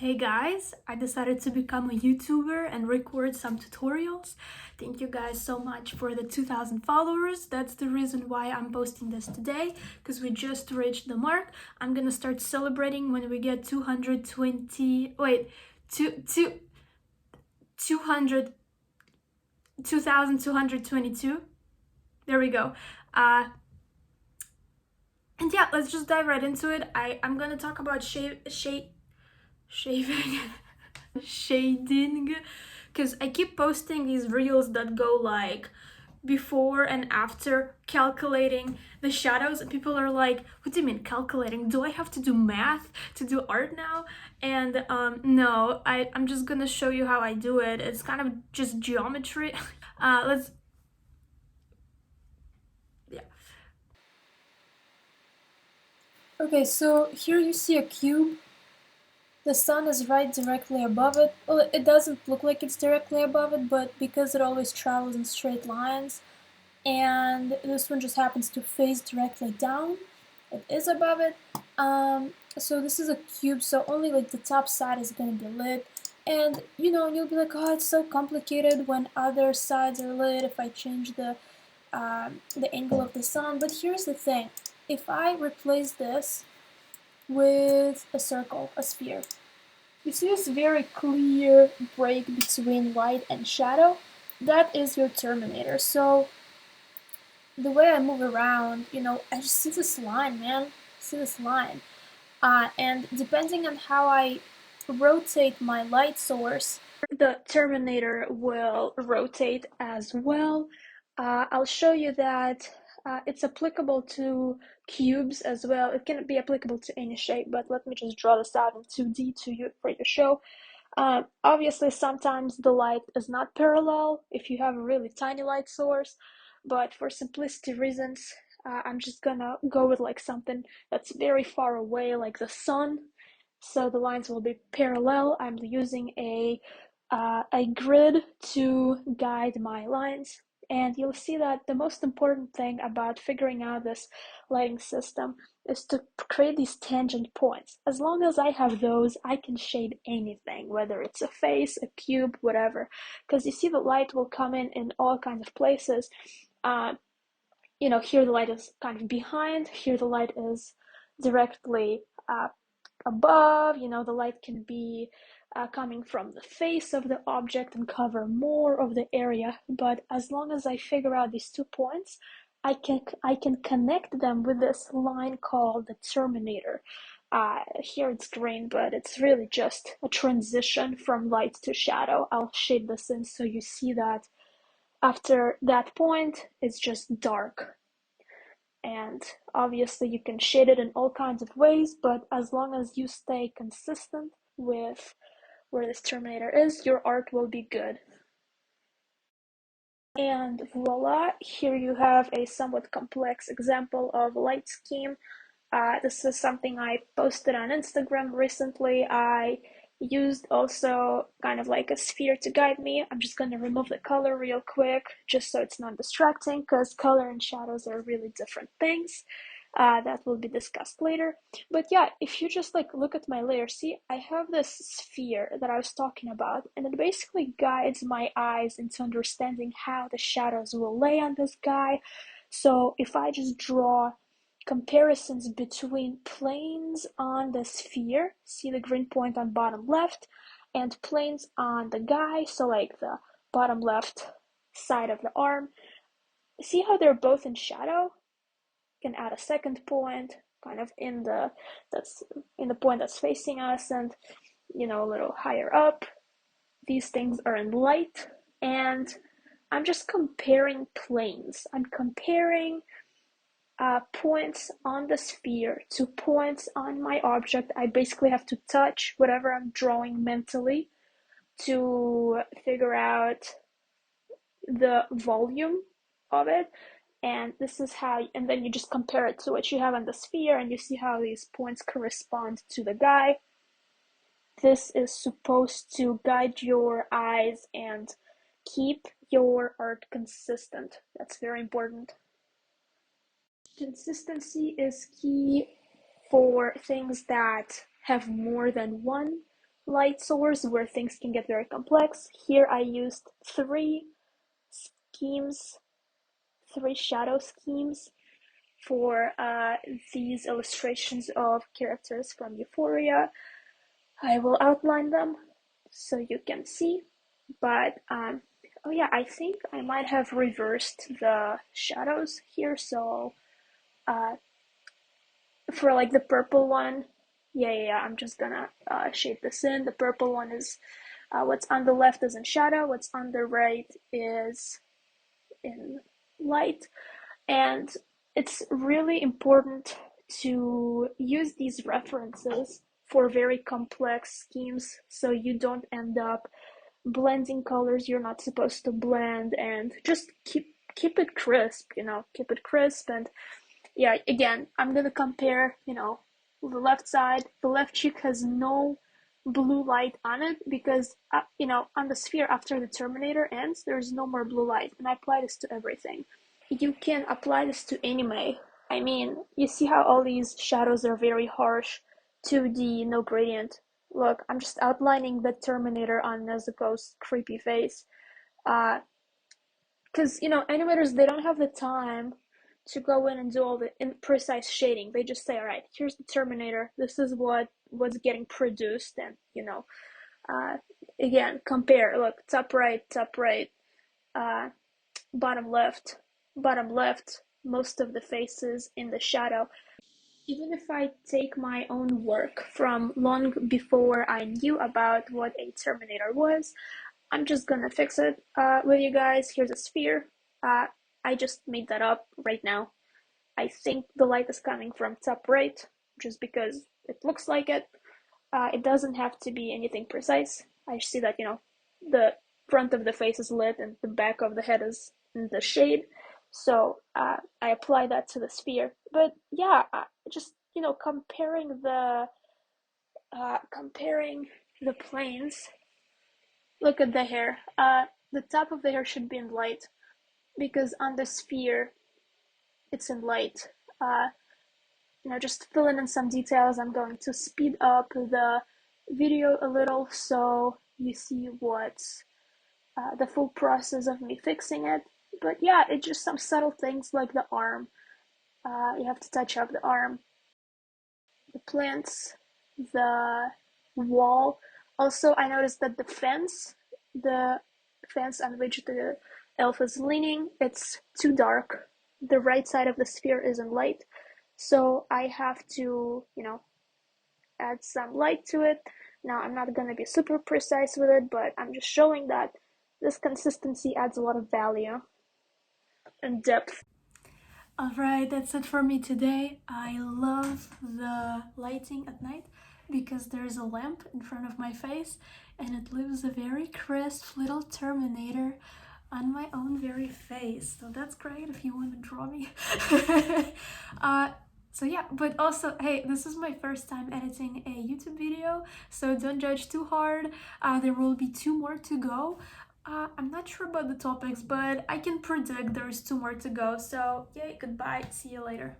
Hey guys, I decided to become a YouTuber and record some tutorials. Thank you guys so much for the 2,000 followers. That's the reason why I'm posting this today, because we just reached the mark. I'm gonna start celebrating when we get 200, 2,222. There we go. And yeah, let's just dive right into it. I'm gonna talk about shaving. Shading, because I keep posting these reels that go like before and after calculating the shadows, and people are like, what do you mean calculating? Do I have to do math to do art now? And no, I'm just gonna show you how I do it. It's kind of just geometry. Let's Yeah. Okay, so here you see a cube. The sun is right directly above it. Well, it doesn't look like it's directly above it, but because it always travels in straight lines, and this one just happens to face directly down, it is above it. So this is a cube, so only like the top side is gonna be lit. And you'll be like, oh, it's so complicated when other sides are lit if I change the angle of the sun. But here's the thing: if I replace this with a circle, a sphere. You see this very clear break between light and shadow? That is your Terminator. So the way I move around, I just see this line, man. See this line. And depending on how I rotate my light source, the Terminator will rotate as well. I'll show you that it's applicable to cubes as well. It can be applicable to any shape, but let me just draw this out in 2D for your show. Obviously, sometimes the light is not parallel if you have a really tiny light source, but for simplicity reasons, I'm just gonna go with like something that's very far away, like the sun. So the lines will be parallel. I'm using a grid to guide my lines. And you'll see that the most important thing about figuring out this lighting system is to create these tangent points. As long as I have those, I can shade anything, whether it's a face, a cube, whatever. Because you see the light will come in all kinds of places. Uh, here the light is kind of behind, here the light is directly above. The light can be coming from the face of the object and cover more of the area. But as long as I figure out these 2 points, I can connect them with this line called the Terminator. Here it's green, but it's really just a transition from light to shadow. I'll shade this in so you see that after that point, it's just dark. And obviously you can shade it in all kinds of ways, but as long as you stay consistent with where this Terminator is, your art will be good. And voila, here you have a somewhat complex example of light scheme. This is something I posted on Instagram recently. I used also kind of like a sphere to guide me. I'm just going to remove the color real quick just so it's not distracting, because color and shadows are really different things. That will be discussed later. But yeah, if you just like look at my layer, see, I have this sphere that I was talking about, and it basically guides my eyes into understanding how the shadows will lay on this guy. So if I just draw comparisons between planes on the sphere, see the green point on bottom left, and planes on the guy, so like the bottom left side of the arm, see how they're both in shadow? Can add a second point kind of that's in the point that's facing us, and a little higher up these things are in light. And I'm just comparing planes. I'm comparing points on the sphere to points on my object. I basically have to touch whatever I'm drawing mentally to figure out the volume of it. And this is how, and then you just compare it to what you have on the sphere, and you see how these points correspond to the guy. This is supposed to guide your eyes and keep your art consistent. That's very important. Consistency is key for things that have more than one light source where things can get very complex. Here I used schemes, three shadow schemes for these illustrations of characters from Euphoria. I will outline them so you can see, but oh yeah, I think I might have reversed the shadows here, so uh, for like the purple one, yeah, I'm just gonna shade this in. The purple one is what's on the left is in shadow, what's on the right is in light. And it's really important to use these references for very complex schemes so you don't end up blending colors you're not supposed to blend, and just keep it crisp, keep it crisp. And yeah, again, I'm gonna compare, the left side. The left cheek has no blue light on it because, on the sphere after the Terminator ends, there's no more blue light. And I apply this to everything. You can apply this to anime. I mean, you see how all these shadows are very harsh, 2D, no gradient. Look, I'm just outlining the Terminator on Nezuko's creepy face. Because, animators, they don't have the time to go in and do all the precise shading. They just say, all right, here's the Terminator. This is what was getting produced. And, uh, again, compare. Look, top right, uh, bottom left, most of the faces in the shadow. Even if I take my own work from long before I knew about what a Terminator was, I'm just gonna fix it with you guys. Here's a sphere. Uh, I just made that up right now. I think the light is coming from top right, just because it looks like it. It doesn't have to be anything precise. I see that, the front of the face is lit and the back of the head is in the shade. So I apply that to the sphere. But yeah, just, comparing the planes. Look at the hair. The top of the hair should be in light because on the sphere it's in light. Just filling in some details. I'm going to speed up the video a little so you see what's the full process of me fixing it. But yeah, it's just some subtle things like the arm. You have to touch up the arm, the plants, the wall. Also, I noticed that the fence on which the elf is leaning, it's too dark. The right side of the sphere isn't light. So I have to, add some light to it. Now, I'm not going to be super precise with it, but I'm just showing that this consistency adds a lot of value and depth. Alright, that's it for me today. I love the lighting at night because there's a lamp in front of my face and it leaves a very crisp little Terminator on my own very face. So that's great if you want to draw me. So yeah, but also, hey, this is my first time editing a YouTube video, so don't judge too hard. There will be 2 more to go. I'm not sure about the topics, but I can predict there's 2 more to go. So, yay, goodbye, see you later.